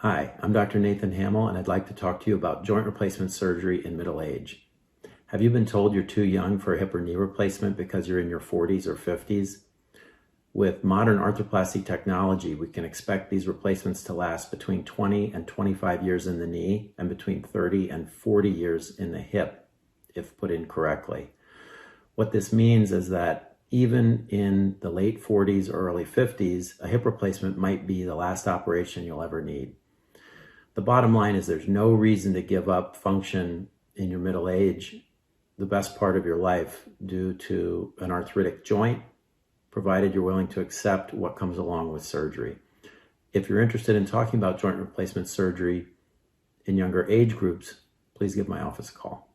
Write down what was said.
Hi, I'm Dr. Nathan Hammel, and I'd like to talk to you about joint replacement surgery in middle age. Have you been told you're too young for a hip or knee replacement because you're in your 40s or 50s? With modern arthroplasty technology, we can expect these replacements to last between 20 and 25 years in the knee and between 30 and 40 years in the hip, if put in correctly. What this means is that even in the late 40s or early 50s, a hip replacement might be the last operation you'll ever need. The bottom line is there's no reason to give up function in your middle age, the best part of your life, due to an arthritic joint, provided you're willing to accept what comes along with surgery. If you're interested in talking about joint replacement surgery in younger age groups, please give my office a call.